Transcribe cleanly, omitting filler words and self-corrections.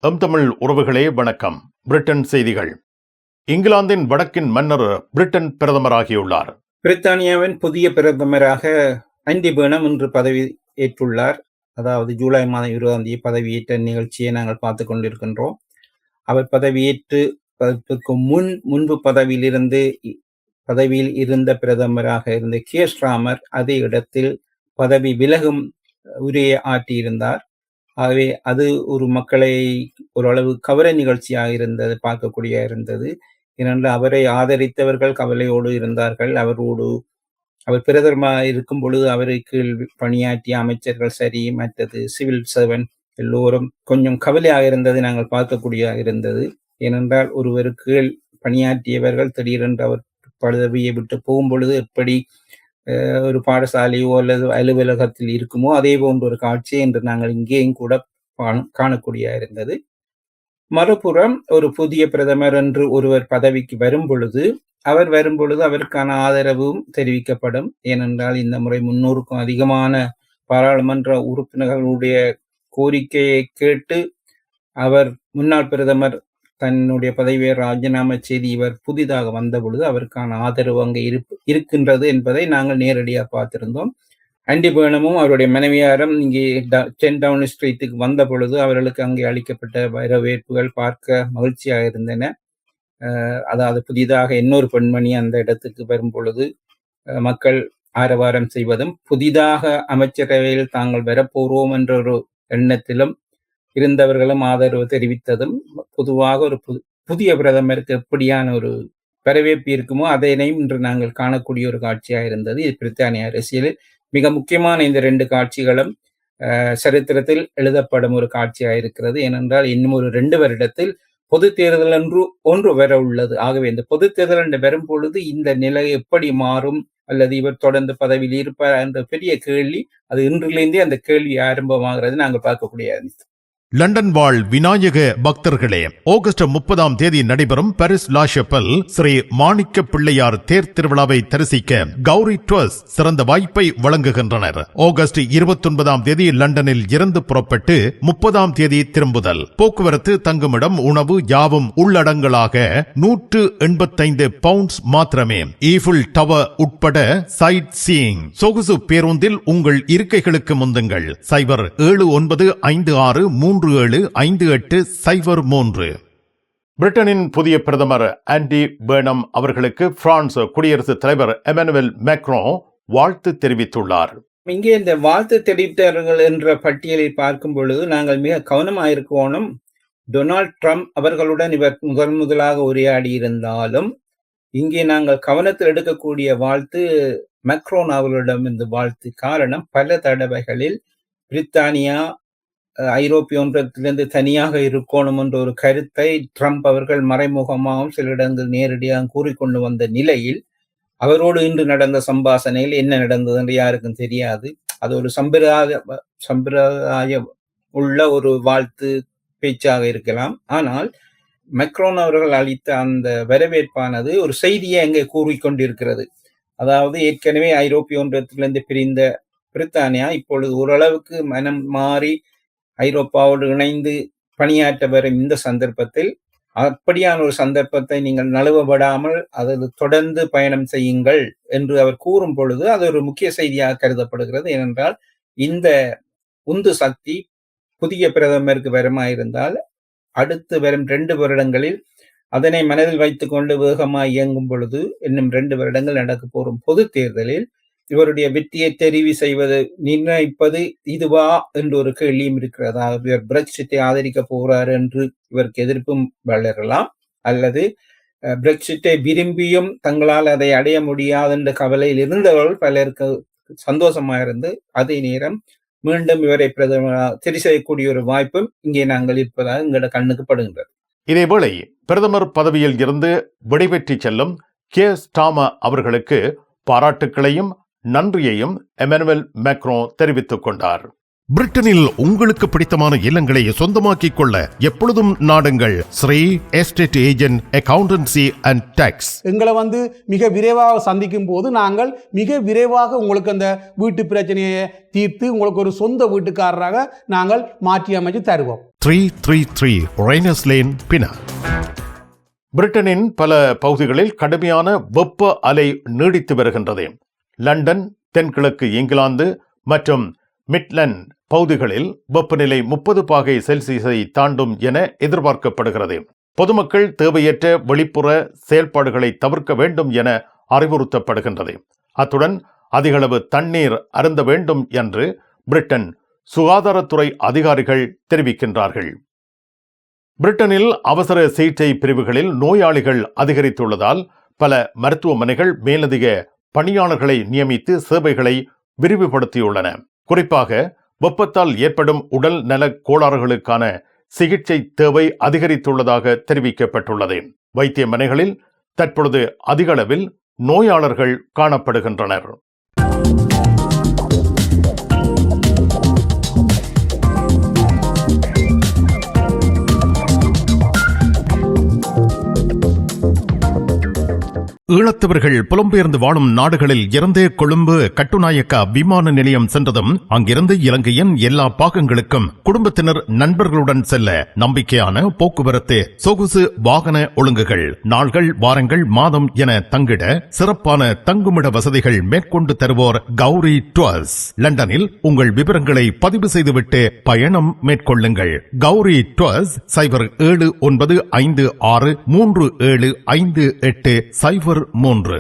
தமிழ் உறவுகளே வணக்கம். பிரிட்டன் செய்திகள். இங்கிலாந்தின் வடக்கின் மன்னர் பிரிட்டன் பிரதமராகியுள்ளார். பிரித்தானியாவின் புதிய பிரதமராக ஆண்டி பர்னம் இன்று பதவி ஏற்றுள்ளார். அதாவது ஜூலை மாதம் 20 பதவியேற்ற நிகழ்ச்சியை நாங்கள் பார்த்து கொண்டிருக்கின்றோம். அவர் பதவியேற்று முன்பு பதவியில் இருந்த பிரதமராக இருந்த கியர் ஸ்டார்மர் அதே இடத்தில் பதவி விலகும் உரையை ஆற்றியிருந்தார். ஆகவே அது ஒரு மக்களை ஓரளவு கவர நிகழ்ச்சியாக பார்க்கக்கூடிய. ஏனென்றால் அவரை ஆதரித்தவர்கள் கவலையோடு இருந்தார்கள். அவர் பிரதமராக இருக்கும் பொழுது அவருக்கு பணியாற்றிய அமைச்சர்கள் சரி, மற்றது சிவில் சர்வன்ட் எல்லோரும் கொஞ்சம் கவலையாக இருந்தது நாங்கள் பார்க்கக்கூடியதாக இருந்தது. ஏனென்றால் ஒருவருக்கு பணியாற்றியவர்கள் திடீரென்று அவர் பதவியை விட்டு போகும் பொழுது எப்படி ஒரு பாடசாலையோ அல்லது அலுவலகத்தில் இருக்குமோ அதே போன்ற ஒரு காட்சி என்று நாங்கள் இங்கேயும் கூட காணக்கூடிய இருந்தது. மறுபுறம் ஒரு புதிய பிரதமர் என்று ஒருவர் பதவிக்கு வரும் பொழுது அவருக்கான ஆதரவும் தெரிவிக்கப்படும். ஏனென்றால் இந்த முறை 300க்கும் அதிகமான பாராளுமன்ற உறுப்பினர்களுடைய கோரிக்கையை கேட்டு அவர் முன்னாள் பிரதமர் தன்னுடைய பதவியை ராஜினாமா செய்து இவர் புதிதாக வந்த பொழுது அவருக்கான ஆதரவு அங்கே இருக்கின்றது என்பதை நாங்கள் நேரடியாக பார்த்திருந்தோம். ஆண்டி பர்னமும் அவருடைய மனைவியாரும் இங்கே 10 டவுனிங் ஸ்ட்ரீட்டுக்கு வந்த பொழுது அவர்களுக்கு அங்கே அளிக்கப்பட்ட வரவேற்புகள் பார்க்க மகிழ்ச்சியாக இருந்தன. அதாவது புதிதாக இன்னொரு பெண்மணி அந்த இடத்துக்கு வரும் பொழுது மக்கள் ஆரவாரம் செய்வதும், புதிதாக அமைச்சரவையில் தாங்கள் வரப்போறோம் என்ற ஒரு எண்ணத்திலும் இருந்தவர்களும் ஆதரவு தெரிவித்ததும், பொதுவாக ஒரு புதிய பிரதமருக்கு எப்படியான ஒரு வரவேற்பு இருக்குமோ அதனையும் இன்று நாங்கள் காணக்கூடிய ஒரு காட்சியாக இருந்தது. இது பிரித்தானிய அரசியலில் மிக முக்கியமான இந்த 2 காட்சிகளும் சரித்திரத்தில் எழுதப்படும் ஒரு காட்சியாக இருக்கிறது. ஏனென்றால் இன்னும் ஒரு 2 வருடத்தில் பொது தேர்தல் ஒன்று வர உள்ளது. ஆகவே இந்த பொது தேர்தல் என்று வரும் பொழுது இந்த நிலை எப்படி மாறும், அல்லது இவர் தொடர்ந்து பதவியில் இருப்பார் என்ற பெரிய கேள்வி, அது இன்றிலிருந்தே அந்த கேள்வி ஆரம்பமாகிறது நாங்கள் பார்க்கக்கூடிய. லண்டன் வாழ் விநாயக பக்தர்களே, ஆகஸ்ட் 30 நடைபெறும் பாரிஸ் லா ஷப்பல் ஸ்ரீ மாணிக்க பிள்ளையார் தேர் திருவிழாவை தரிசிக்க கௌரி ட்ரஸ்ட் சிறந்த வாய்ப்பை வழங்குகின்றனர். ஆகஸ்ட் 29 லண்டனில் இருந்து புறப்பட்டு 30 திரும்புதல். போக்குவரத்து, தங்குமிடம், உணவு யாவும் உள்ளடங்கலாக £185 மாத்திரமே. ஈஃபில் டவர் உட்பட சைட் சீயிங். சொகுசு பேருந்தில் உங்கள் இருக்கைகளுக்கு முந்துங்கள். 07956375803. பிரிட்டனின் புதிய பிரதமர் ஆண்டி பர்னம் அவர்களுக்கு பிரான்ஸ் குடியரசுத் தலைவர் எமனுவல் மேக்ரோ வாழ்த்து தெரிவித்துள்ளார். இங்கே இந்த வாழ்த்து தெரிவித்தவர்கள் என்ற பட்டியலில் பார்க்கும் பொழுது நாங்கள் மிக கவனமாயிருக்கணும். டொனால்ட் ட்ரம்ப் அவர்களுடன் இவர் முதலாக உரையாடி இருந்தாலும் இங்கே நாங்கள் கவனத்தில் எடுக்கக்கூடிய வாழ்த்து மேக்ரோன் அவர்களிடம் இந்த வாழ்த்து. காரணம், பல தடவைகளில் பிரித்தானியா ஐரோப்பிய ஒன்றியத்திலிருந்து தனியாக இருக்கணும் என்ற ஒரு கருத்தை ட்ரம்ப் அவர்கள் மறைமுகமாகவும் சில இடங்கள் நேரடியாக கூறிக்கொண்டு வந்த நிலையில் அவரோடு இன்று நடந்த சம்பாஷணையில் என்ன நடந்தது என்று யாருக்கும் தெரியாது. அது ஒரு சம்பிரதாய உள்ள ஒரு வாழ்த்து பேச்சாக இருக்கலாம். ஆனால் மேக்ரோன் அவர்கள் அளித்த அந்த வரவேற்பானது ஒரு செய்தியை அங்கே கூறிக்கொண்டிருக்கிறது. அதாவது ஏற்கனவே ஐரோப்பிய ஒன்றியத்திலிருந்து பிரிந்த பிரித்தானியா இப்பொழுது ஓரளவுக்கு மனம் மாறி ஐரோப்பாவோடு இணைந்து பணியாற்ற வரும் இந்த சந்தர்ப்பத்தில் அப்படியான ஒரு சந்தர்ப்பத்தை நீங்கள் நழுவப்படாமல் அதில் தொடர்ந்து பயணம் செய்யுங்கள் என்று அவர் கூறும் பொழுது அது ஒரு முக்கிய செய்தியாக கருதப்படுகிறது. ஏனென்றால் இந்த உந்து சக்தி புதிய பிரதமருக்கு வருமாயிருந்தால் அடுத்து வரும் 2 வருடங்களில் அதனை மனதில் வைத்துக் கொண்டு வேகமாக இயங்கும் பொழுது இன்னும் 2 வருடங்கள் நடக்க போகும் பொது தேர்தலில் இவருடைய வெற்றியை தெரிவு செய்வது நிர்ணயிப்பது இதுவா என்று ஒரு கேள்வியும் இருக்கிறதா. இவர் பிரெக்சிட்டை ஆதரிக்க போகிறார் என்று இவருக்கு எதிர்ப்பும் வளரலாம், அல்லது பிரெக்சிட்டை விரும்பியும் தங்களால் அதை அடைய முடியாது என்ற கவலையில் இருந்தவர்கள் பலருக்கு சந்தோஷமாக இருந்து அதே நேரம் மீண்டும் இவரை பிரதமர் தெரிவு செய்யக்கூடிய ஒரு வாய்ப்பும் இங்கே நாங்கள் இருப்பதாக எங்களோட கண்ணுக்கு படுகின்றது. இதேவேளை பிரதமர் பதவியில் இருந்து விடைபெற்று செல்லும் கியர் ஸ்டார்மர் அவர்களுக்கு பாராட்டுக்களையும் நன்றியையும் எமனுவல் மேக்ரோ தெரிவித்துக் கொண்டார். பிரிட்டனில் உங்களுக்கு பிடித்தமான இல்லங்களை சொந்தமாக்கிக் கொள்ள எப்பொழுதும் நாடுங்கள் Sri estate agent accountancy and tax. எங்களை மிக விரைவாக சந்திக்கும் போது நாங்கள் மிக விரைவாக உங்களுக்கு அந்த வீட்டு பிரச்சனையை தீர்த்து உங்களுக்கு ஒரு சொந்த வீட்டுக்காரராக நாங்கள் மாற்றி அமைச்சு தருவோம். 333 ரெய்னர்ஸ் லேன், பினா. பிரிட்டனின் பல பகுதிகளில் கடுமையான வெப்ப அலை நீடித்து வருகின்றது. லண்டன், தென்கிழக்கு இங்கிலாந்து மற்றும் மிட்லண்ட் பகுதிகளில் வெப்பநிலை 30 பாகை செல்சியஸை தாண்டும் என எதிர்பார்க்கப்படுகிறது. பொதுமக்கள் தேவையற்ற வெளிப்புற செயல்பாடுகளை தவிர்க்க வேண்டும் என அறிவுறுத்தப்படுகின்றது. அத்துடன் அதிகளவு தண்ணீர் அருந்த வேண்டும் என்று பிரிட்டன் சுகாதாரத்துறை அதிகாரிகள் தெரிவிக்கின்றார்கள். பிரிட்டனில் அவசர சிகிச்சை பிரிவுகளில் நோயாளிகள் அதிகரித்துள்ளதால் பல மருத்துவமனைகள் மேலதிக பணியாளர்களை நியமித்து சேவைகளை விரிவுபடுத்தியுள்ளன. குறிப்பாக வெப்பத்தால் ஏற்படும் உடல் நல கோளாறுகளுக்கான சிகிச்சை தேவை அதிகரித்துள்ளதாக தெரிவிக்கப்பட்டுள்ளது. வைத்தியமனைகளில் தற்பொழுது அதிக அளவில் நோயாளர்கள் காணப்படுகின்றனர். ஈழத்தவர்கள் புலம்பெயர்ந்து வாழும் நாடுகளில் இருந்து கொழும்பு கட்டுநாயக்கா விமான நிலையம் சென்றதும் அங்கிருந்து இலங்கையின் எல்லா பாகங்களுக்கும் குடும்பத்தினர் நண்பர்களுடன் செல்ல நம்பிக்கையான போக்குவரத்து சொகுசு வாகன ஒழுங்குகள், நாள்கள், வாரங்கள், மாதம் என தங்கிட சிறப்பான தங்குமிட வசதிகள் மேற்கொண்டு தருவோர் கௌரி டுவர்ஸ். லண்டனில் உங்கள் விவரங்களை பதிவு செய்துவிட்டு பயணம் மேற்கொள்ளுங்கள். கௌரி டுவர்ஸ் 0795637580 3